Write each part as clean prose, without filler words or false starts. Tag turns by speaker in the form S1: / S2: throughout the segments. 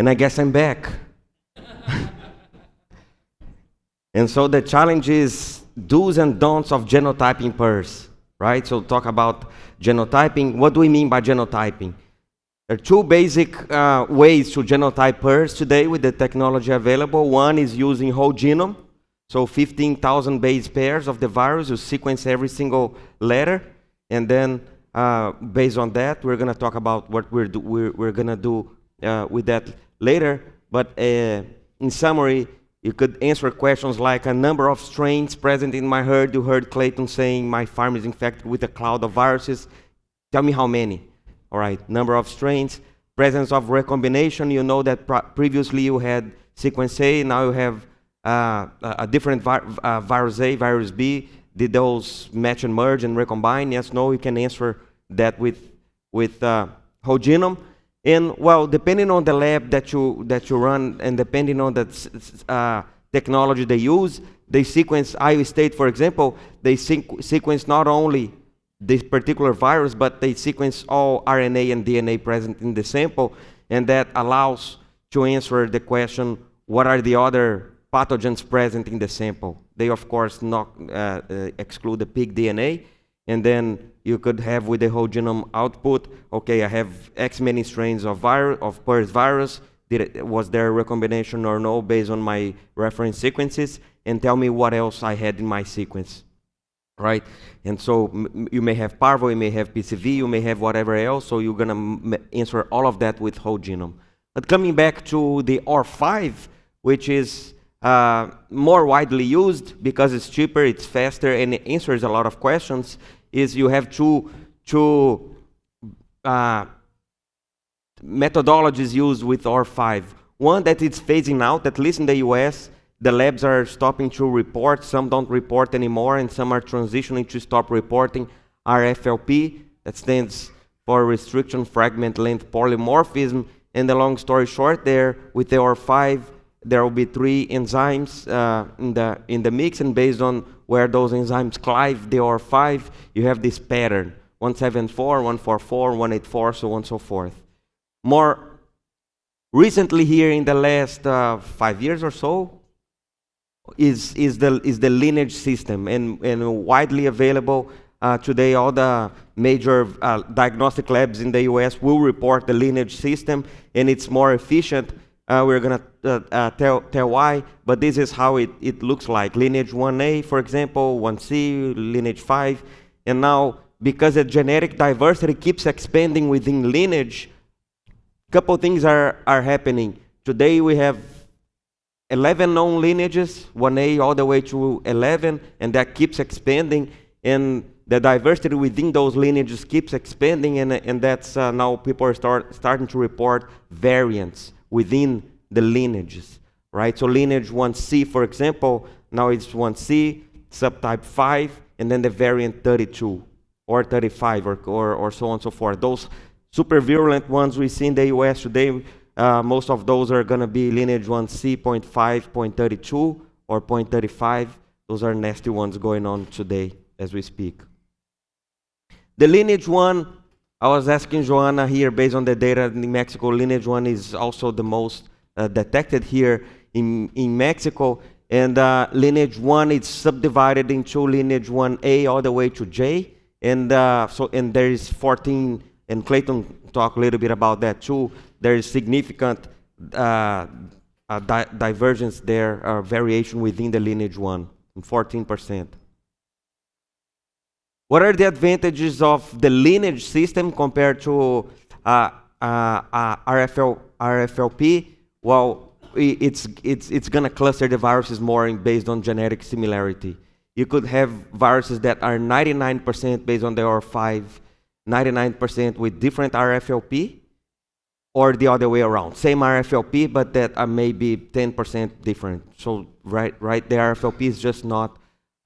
S1: And I guess I'm back. And so the challenge is do's and don'ts of genotyping PRRS, right? So talk about genotyping. What do we mean by genotyping? There are two basic ways to genotype PRRS today with the technology available. One is using whole genome. So 15,000 base pairs of the virus, you sequence every single letter, and then based on that, we're going to talk about what we're going to do with that later. But in summary, you could answer questions like a number of strains present in my herd. You heard Clayton saying my farm is infected with a cloud of viruses. Tell me how many. All right, number of strains. Presence of recombination. You know that previously you had sequence A, now you have a different virus A, virus B. Did those match and merge and recombine? Yes, no, you can answer that with whole genome. And well, depending on the lab that you run and depending on the technology they use, they sequence Iowa State, for example, they sequence not only this particular virus, but they sequence all RNA and DNA present in the sample, and that allows to answer the question, what are the other pathogens present in the sample? They, of course, not exclude the pig DNA, and then you could have with the whole genome output, okay, I have X many strains of PRRS virus, was there a recombination or no based on my reference sequences, and tell me what else I had in my sequence, right? And so you may have parvo, you may have PCV, you may have whatever else, so you're gonna answer all of that with whole genome. But coming back to the R5, which is more widely used because it's cheaper, it's faster, and it answers a lot of questions, is you have two methodologies used with R5. One that it's phasing out, at least in the US, the labs are stopping to report, some don't report anymore, and some are transitioning to stop reporting RFLP, that stands for Restriction Fragment Length Polymorphism, and the long story short there, with the R5, there will be 3 enzymes in the mix, and based on where those enzymes cleave the R5, you have this pattern, 174, 144, 184, so on and so forth. More recently here in the last 5 years or so, is the lineage system, and widely available today. All the major diagnostic labs in the US will report the lineage system, and it's more efficient. We're going to tell why, but this is how it looks like. Lineage 1A, for example, 1C, lineage 5, and now because the genetic diversity keeps expanding within lineage, a couple things are happening. Today we have 11 known lineages, 1A all the way to 11, and that keeps expanding, and the diversity within those lineages keeps expanding, and that's now people are starting to report variants within the lineages, right? So lineage 1C, for example, now it's 1C, subtype 5, and then the variant 32, or 35, or so on and so forth. Those super virulent ones we see in the US today, most of those are going to be lineage 1C, 0.5, 0.32, or 0.35. Those are nasty ones going on today as we speak. The lineage 1, I was asking Joanna here, based on the data in Mexico, lineage 1 is also the most detected here in Mexico. And lineage 1 is subdivided into lineage 1A all the way to J. And and there is 14, and Clayton talked a little bit about that too. There is significant divergence there, variation within the lineage 1, 14%. What are the advantages of the lineage system compared to RFLP? Well, it's going to cluster the viruses more based on genetic similarity. You could have viruses that are 99% based on the R5, 99% with different RFLP, or the other way around. Same RFLP, but that are maybe 10% different. So right, the RFLP is just not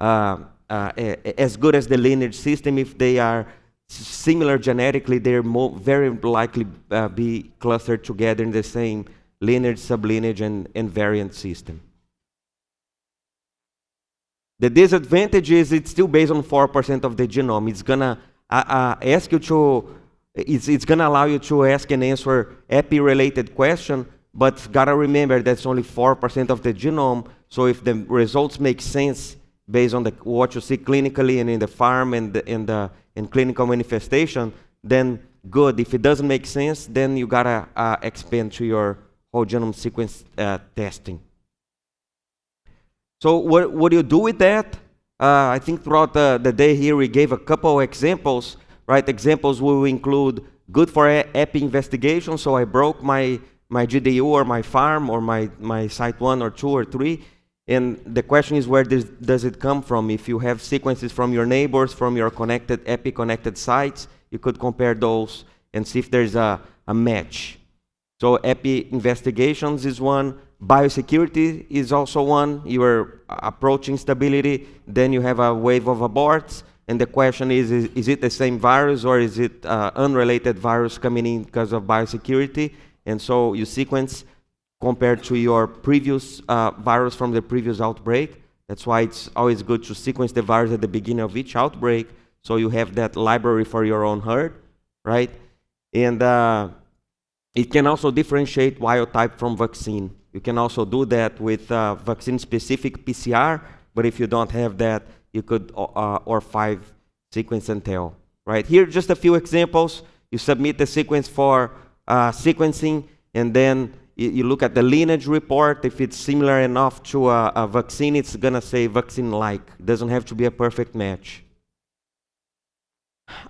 S1: as good as the lineage system. If they are similar genetically, they're very likely be clustered together in the same lineage, sublineage, and variant system. The disadvantage is it's still based on 4% of the genome. It's gonna ask you to, it's gonna allow you to ask and answer epi-related question, but gotta remember that's only 4% of the genome. So if the results make sense based on what you see clinically and in the farm and in clinical manifestation, then good. If it doesn't make sense, then you gotta expand to your whole genome sequence testing. So what do you do with that? I think throughout the day here we gave a couple examples, right? Examples will include good for epi investigation, so I broke my GDU or my farm or my site 1 or 2 or 3, and the question is where does it come from? If you have sequences from your neighbors, from your epi-connected sites, you could compare those and see if there's a match. So epi investigations is one. Biosecurity is also one. You are approaching stability, then you have a wave of aborts, and the question is it the same virus or is it unrelated virus coming in because of biosecurity? And so you sequence compared to your previous virus from the previous outbreak. That's why it's always good to sequence the virus at the beginning of each outbreak, so you have that library for your own herd, right? And it can also differentiate wild type from vaccine. You can also do that with vaccine-specific PCR, but if you don't have that, you could OR5 sequence and tell. Right here, just a few examples. You submit the sequence for sequencing, and then you look at the lineage report. If it's similar enough to a vaccine, it's gonna say vaccine-like. It doesn't have to be a perfect match.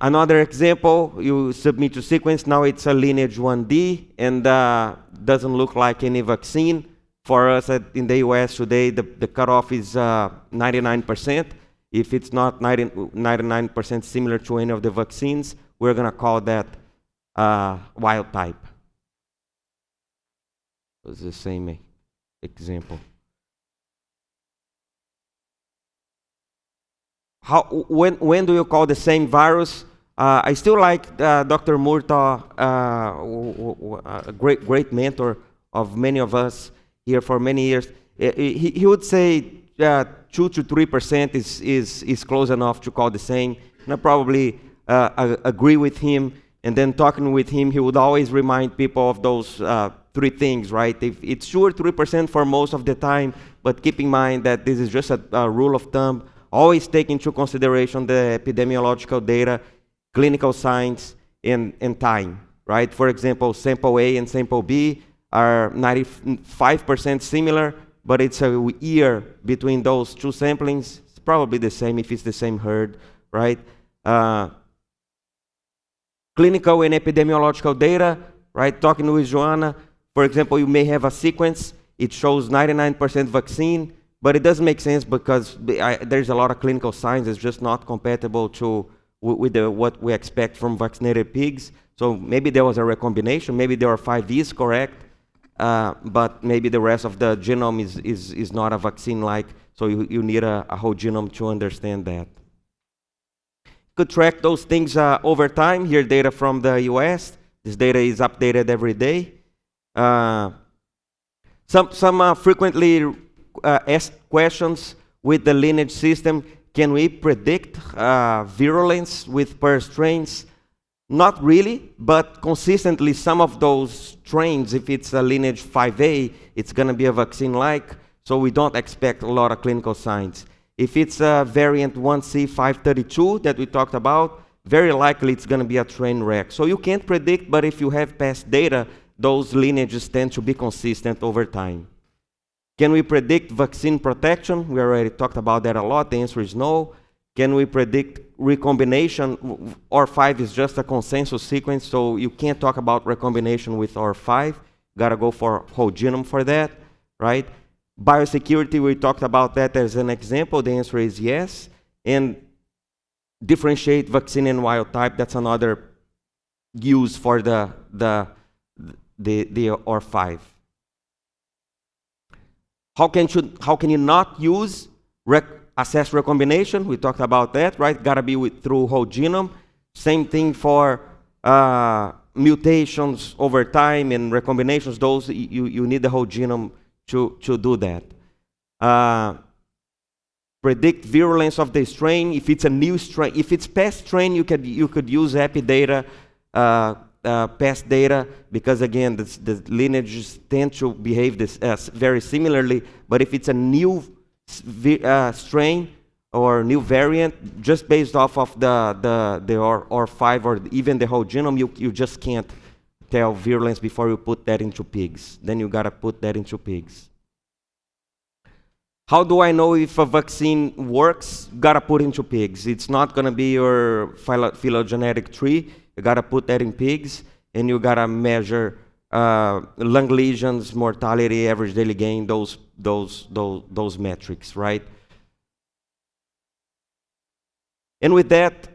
S1: Another example, you submit your sequence, now it's a lineage 1D, and doesn't look like any vaccine. For us in the US today, the cutoff is 99%. If it's not 99% similar to any of the vaccines, we're gonna call that wild type. It's the same example. When do you call the same virus? I still like Dr. Murtaugh, a great mentor of many of us here for many years. He would say 2 to 3% is close enough to call the same. And I probably agree with him. And then talking with him, he would always remind people of those 3 things, right? If it's 2 or 3% for most of the time, but keep in mind that this is just a rule of thumb. Always take into consideration the epidemiological data, clinical signs, and time, right? For example, sample A and sample B are 95% similar, but it's a year between those 2 samplings. It's probably the same if it's the same herd, right? Clinical and epidemiological data, right? Talking with Joanna, for example, you may have a sequence, it shows 99% vaccine, but it doesn't make sense because there's a lot of clinical signs. It's just not compatible with what we expect from vaccinated pigs. So maybe there was a recombination. Maybe there are 5Vs correct, but maybe the rest of the genome is not a vaccine-like. So you need a whole genome to understand that. You could track those things over time. Here, data from the US. This data is updated every day. Some frequently asked questions with the lineage system. Can we predict virulence with per strains? Not really, but consistently some of those strains, if it's a lineage 5A, it's going to be a vaccine-like, so we don't expect a lot of clinical signs. If it's a variant 1C532 that we talked about, very likely it's going to be a train wreck. So you can't predict, but if you have past data, those lineages tend to be consistent over time. Can we predict vaccine protection? We already talked about that a lot. The answer is no. Can we predict recombination? OR5 is just a consensus sequence, so you can't talk about recombination with OR5. Gotta go for whole genome for that, right? Biosecurity, we talked about that as an example. The answer is yes. And differentiate vaccine and wild type, that's another use for the OR5. How can you not use assess recombination? We talked about that, right? Gotta be through whole genome. Same thing for mutations over time and recombinations. Those you need the whole genome to do that. Predict virulence of the strain. If it's a new strain, if it's past strain, you could use epi data past data, because again, the lineages tend to behave very similarly. But if it's a new strain or new variant, just based off of the R5 or even the whole genome, you just can't tell virulence before you put that into pigs. Then you gotta put that into pigs. How do I know if a vaccine works? Gotta put into pigs. It's not gonna be your phylogenetic tree. You gotta put that in pigs, and you gotta measure lung lesions, mortality, average daily gain, those metrics, right? And with that,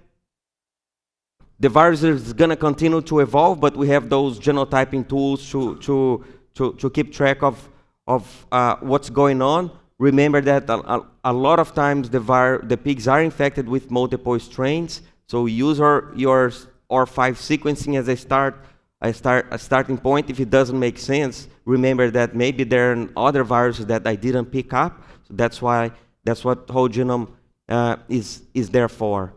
S1: the virus is gonna continue to evolve, but we have those genotyping tools to keep track of what's going on. Remember that a lot of times the pigs are infected with multiple strains, so use your R5 sequencing as a starting point. If it doesn't make sense, remember that maybe there are other viruses that I didn't pick up. So that's what whole genome is there for.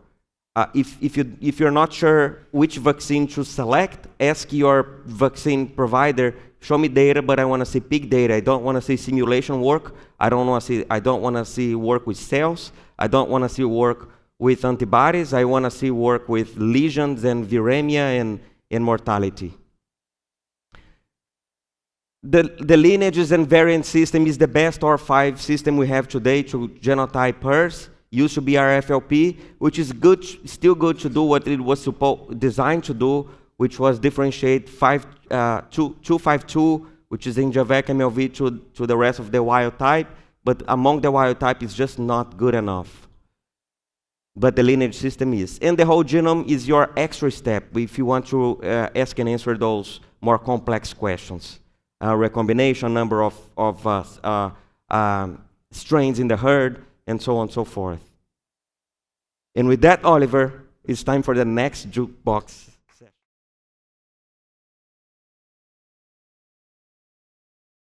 S1: If you're not sure which vaccine to select, ask your vaccine provider. Show me data, but I want to see pig data. I don't want to see simulation work. I don't want to see work with cells. I don't want to see work with antibodies. I want to see work with lesions and viremia and mortality. The lineages and variant system is the best R5 system we have today to genotype PRRS. Used to be RFLP, which is good, still good to do what it was designed to do, which was differentiate 252, which is Injavec MLV, to the rest of the wild type. But among the wild type, it's just not good enough. But the lineage system is. And the whole genome is your extra step if you want to ask and answer those more complex questions. Recombination, number of strains in the herd, and so on and so forth. And with that, Oliver, it's time for the next jukebox.